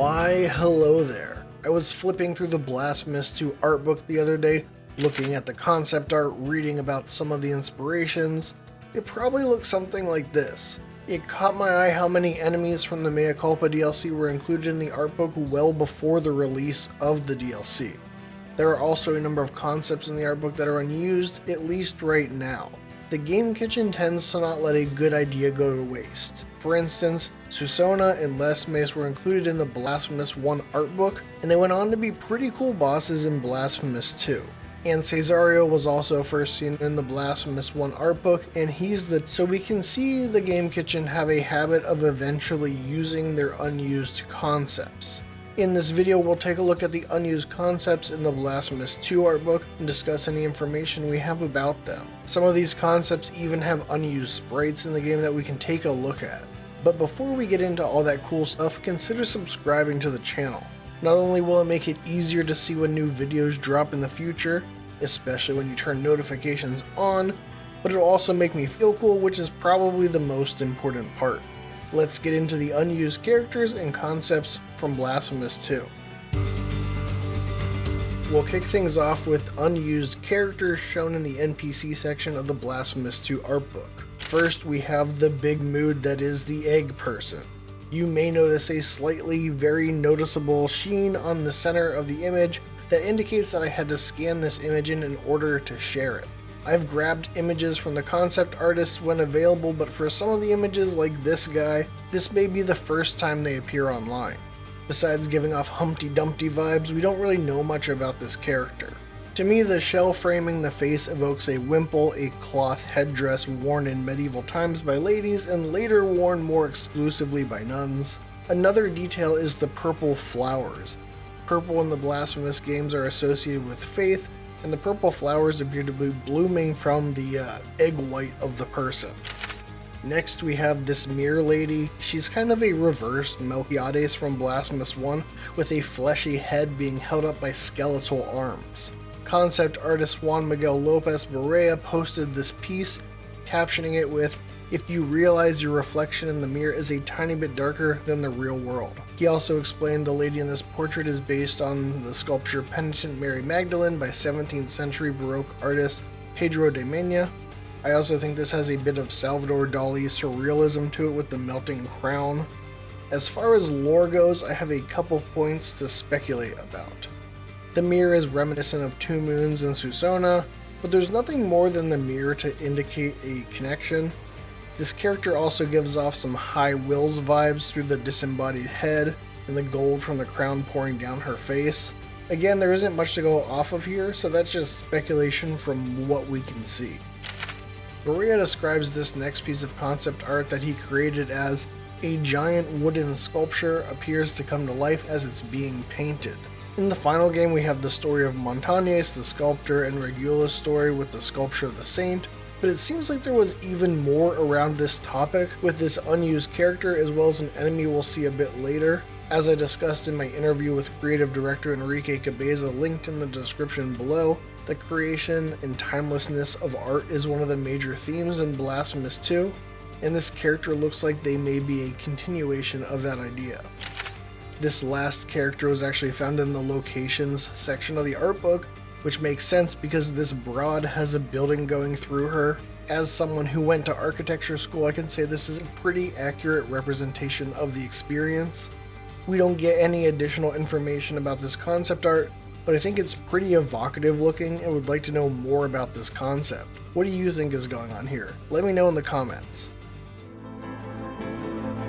Why, hello there. I was flipping through the Blasphemous 2 art book the other day, looking at the concept art, reading about some of the inspirations. It probably looks something like this. It caught my eye how many enemies from the Mea Culpa DLC were included in the art book well before the release of the DLC. There are also a number of concepts in the art book that are unused, at least right now. The game kitchen tends to not let a good idea go to waste. For instance, Susona and Blasphemous were included in the Blasphemous 1 art book, and they went on to be pretty cool bosses in Blasphemous 2. And Cesario was also first seen in the Blasphemous 1 art book, and so we can see the game kitchen have a habit of eventually using their unused concepts. In this video, we'll take a look at the unused concepts in the Blasphemous 2 art book and discuss any information we have about them. Some of these concepts even have unused sprites in the game that we can take a look at. But before we get into all that cool stuff, consider subscribing to the channel. Not only will it make it easier to see when new videos drop in the future, especially when you turn notifications on, but it'll also make me feel cool, which is probably the most important part. Let's get into the unused characters and concepts from Blasphemous 2. We'll kick things off with unused characters shown in the NPC section of the Blasphemous 2 art book. First, we have the big mood that is the egg person. You may notice a very noticeable sheen on the center of the image that indicates that I had to scan this image in order to share it. I've grabbed images from the concept artists when available, but for some of the images like this guy, this may be the first time they appear online. Besides giving off Humpty Dumpty vibes, we don't really know much about this character. To me, the shell framing the face evokes a wimple, a cloth headdress worn in medieval times by ladies and later worn more exclusively by nuns. Another detail is the purple flowers. Purple in the Blasphemous games are associated with faith, and the purple flowers appear to be blooming from the egg white of the person. Next, we have this mirror lady. She's kind of a reversed Melquiades from Blasphemous 1, with a fleshy head being held up by skeletal arms. Concept artist Juan Miguel Lopez Barea posted this piece, captioning it with, "If you realize your reflection in the mirror is a tiny bit darker than the real world." He also explained the lady in this portrait is based on the sculpture Penitent Mary Magdalene by 17th century Baroque artist Pedro de Mena. I also think this has a bit of Salvador Dali surrealism to it with the melting crown. As far as lore goes, I have a couple points to speculate about. The mirror is reminiscent of Two Moons and Susona, but there's nothing more than the mirror to indicate a connection. This character also gives off some High Wills vibes through the disembodied head and the gold from the crown pouring down her face. Again, there isn't much to go off of here, so that's just speculation from what we can see. Barea describes this next piece of concept art that he created as a giant wooden sculpture appears to come to life as it's being painted. In the final game, we have the story of Montañez, the sculptor, and Regula's story with the sculpture of the saint. But it seems like there was even more around this topic with this unused character as well as an enemy we'll see a bit later. As I discussed in my interview with creative director Enrique Cabeza, linked in the description below, the creation and timelessness of art is one of the major themes in Blasphemous 2, and this character looks like they may be a continuation of that idea. This last character was actually found in the locations section of the art book, which makes sense because this broad has a building going through her. As someone who went to architecture school, I can say this is a pretty accurate representation of the experience. We don't get any additional information about this concept art, but I think it's pretty evocative looking and would like to know more about this concept. What do you think is going on here? Let me know in the comments.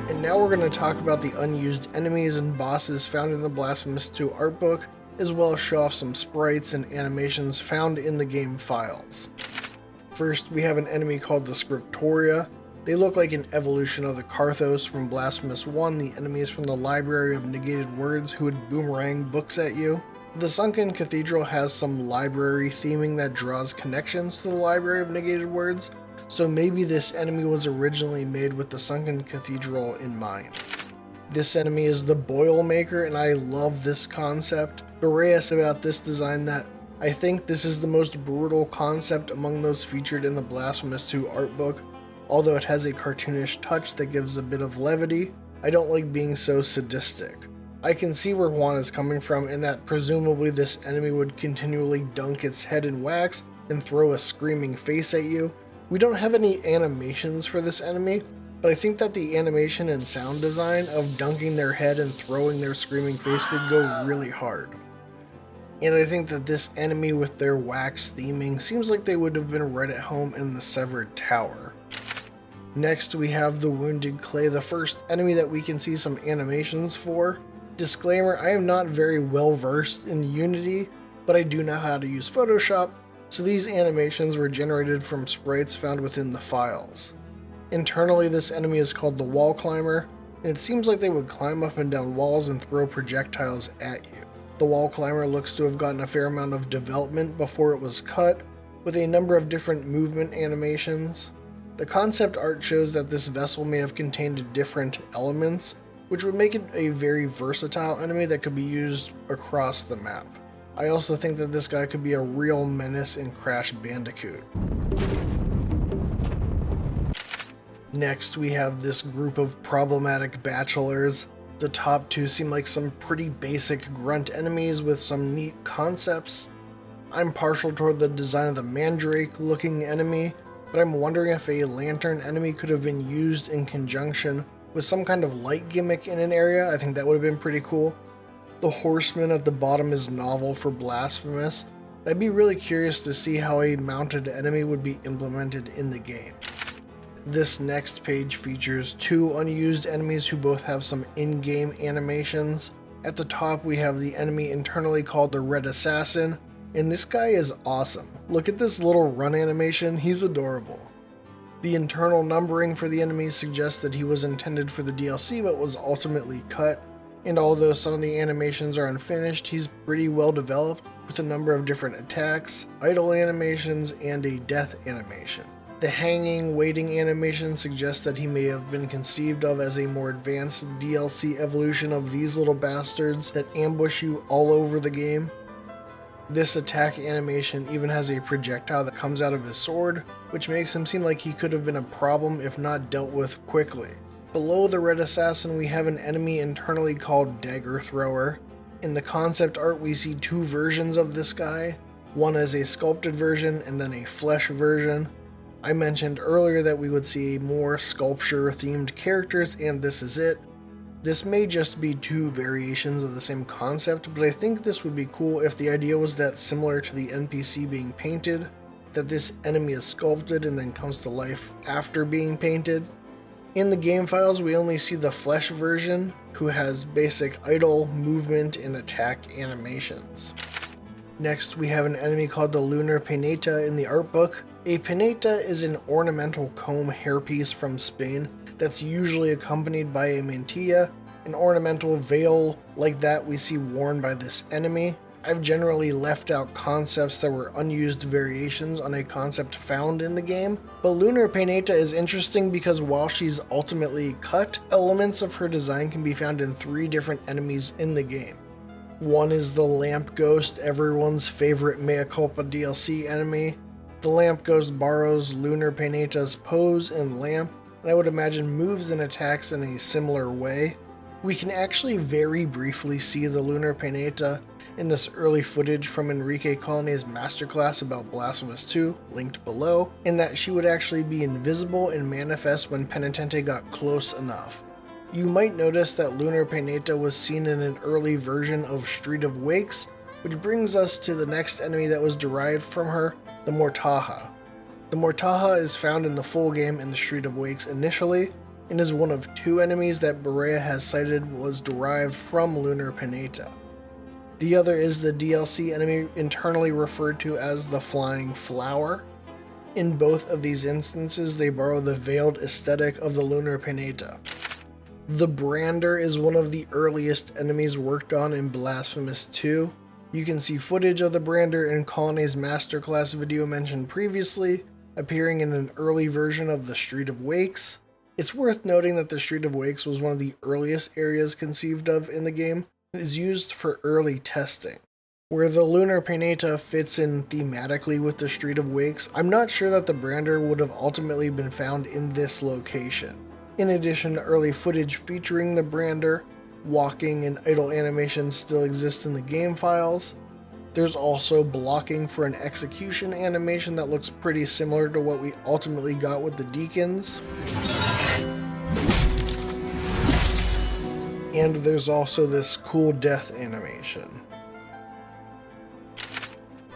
And now we're going to talk about the unused enemies and bosses found in the Blasphemous 2 art book, as well as show off some sprites and animations found in the game files. First, we have an enemy called the Scriptoria. They look like an evolution of the Carthos from Blasphemous 1, the enemies from the Library of Negated Words who would boomerang books at you. The Sunken Cathedral has some library theming that draws connections to the Library of Negated Words, so maybe this enemy was originally made with the Sunken Cathedral in mind. This enemy is the Boilermaker, and I love this concept. Barea said about this design that, "I think this is the most brutal concept among those featured in the Blasphemous 2 art book. Although it has a cartoonish touch that gives a bit of levity, I don't like being so sadistic. I can see where Juan is coming from in that presumably this enemy would continually dunk its head in wax and throw a screaming face at you. We don't have any animations for this enemy, but I think that the animation and sound design of dunking their head and throwing their screaming face would go really hard. And I think that this enemy with their wax theming seems like they would have been right at home in the Severed Tower. Next we have the Wounded Clay, the first enemy that we can see some animations for. Disclaimer, I am not very well versed in Unity, but I do know how to use Photoshop, so these animations were generated from sprites found within the files. Internally, this enemy is called the Wall Climber, and it seems like they would climb up and down walls and throw projectiles at you. The Wall Climber looks to have gotten a fair amount of development before it was cut, with a number of different movement animations. The concept art shows that this vessel may have contained different elements, which would make it a very versatile enemy that could be used across the map. I also think that this guy could be a real menace in Crash Bandicoot. Next, we have this group of problematic bachelors. The top two seem like some pretty basic grunt enemies with some neat concepts. I'm partial toward the design of the Mandrake looking enemy, but I'm wondering if a lantern enemy could have been used in conjunction with some kind of light gimmick in an area. I think that would have been pretty cool. The Horseman at the bottom is novel for Blasphemous. I'd be really curious to see how a mounted enemy would be implemented in the game. This next page features two unused enemies who both have some in-game animations. At the top we have the enemy internally called the Red Assassin, and this guy is awesome. Look at this little run animation, he's adorable. The internal numbering for the enemy suggests that he was intended for the DLC but was ultimately cut, and although some of the animations are unfinished, he's pretty well developed with a number of different attacks, idle animations, and a death animation. The hanging, waiting animation suggests that he may have been conceived of as a more advanced DLC evolution of these little bastards that ambush you all over the game. This attack animation even has a projectile that comes out of his sword, which makes him seem like he could have been a problem if not dealt with quickly. Below the Red Assassin we have an enemy internally called Dagger Thrower. In the concept art we see two versions of this guy, one as a sculpted version and then a flesh version. I mentioned earlier that we would see more sculpture themed characters, and this is it. This may just be two variations of the same concept, but I think this would be cool if the idea was that similar to the NPC being painted, that this enemy is sculpted and then comes to life after being painted. In the game files we only see the flesh version, who has basic idle, movement, and attack animations. Next we have an enemy called the Lunar Pineta in the art book. A pineta is an ornamental comb hairpiece from Spain that's usually accompanied by a mantilla, an ornamental veil like that we see worn by this enemy. I've generally left out concepts that were unused variations on a concept found in the game, but Lunar Pineta is interesting because while she's ultimately cut, elements of her design can be found in three different enemies in the game. One is the Lamp Ghost, everyone's favorite Mea Culpa DLC enemy. The Lamp Ghost borrows Lunar Pineta's pose and lamp, and I would imagine moves and attacks in a similar way. We can actually very briefly see the Lunar Pineta in this early footage from Enrique Colony's masterclass about Blasphemous 2, linked below, in that she would actually be invisible and manifest when Penitente got close enough. You might notice that Lunar Pineta was seen in an early version of Street of Wakes, which brings us to the next enemy that was derived from her, the Mortaja. The Mortaja is found in the full game in the Street of Wakes initially, and is one of two enemies that Berea has cited was derived from Lunar Pineta. The other is the DLC enemy internally referred to as the Flying Flower. In both of these instances, they borrow the veiled aesthetic of the Lunar Pineta. The Brander is one of the earliest enemies worked on in Blasphemous 2. You can see footage of the Brander in Colony's masterclass video mentioned previously, appearing in an early version of the Street of Wakes. It's worth noting that the Street of Wakes was one of the earliest areas conceived of in the game, and is used for early testing. Where the Lunar Pineta fits in thematically with the Street of Wakes, I'm not sure that the Brander would have ultimately been found in this location. In addition to early footage featuring the Brander, Walking and idle animations still exist in the game files. There's also blocking for an execution animation that looks pretty similar to what we ultimately got with the deacons. And there's also this cool death animation.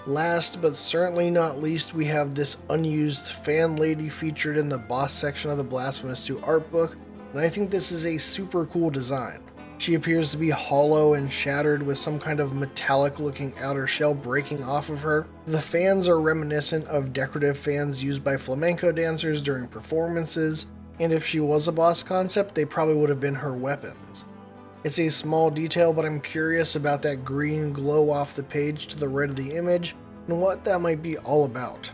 Last but certainly not least, we have this unused fan lady featured in the boss section of the Blasphemous 2 art book, and I think this is a super cool design. She appears to be hollow and shattered with some kind of metallic looking outer shell breaking off of her. The fans are reminiscent of decorative fans used by flamenco dancers during performances, and if she was a boss concept, they probably would have been her weapons. It's a small detail, but I'm curious about that green glow off the page to the right of the image and what that might be all about.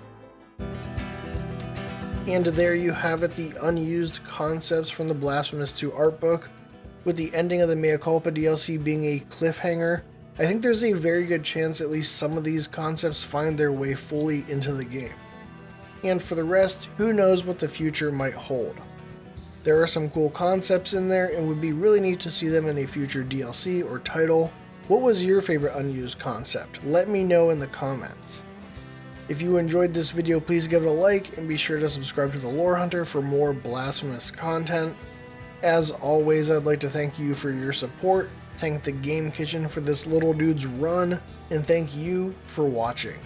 And there you have it, the unused concepts from the Blasphemous 2 art book. With the ending of the Mea Culpa DLC being a cliffhanger, I think there's a very good chance at least some of these concepts find their way fully into the game. And for the rest, who knows what the future might hold. There are some cool concepts in there and would be really neat to see them in a future DLC or title. What was your favorite unused concept? Let me know in the comments. If you enjoyed this video, please give it a like and be sure to subscribe to the Lore Hunter for more Blasphemous content. As always, I'd like to thank you for your support, thank the Game Kitchen for this little dude's run, and thank you for watching.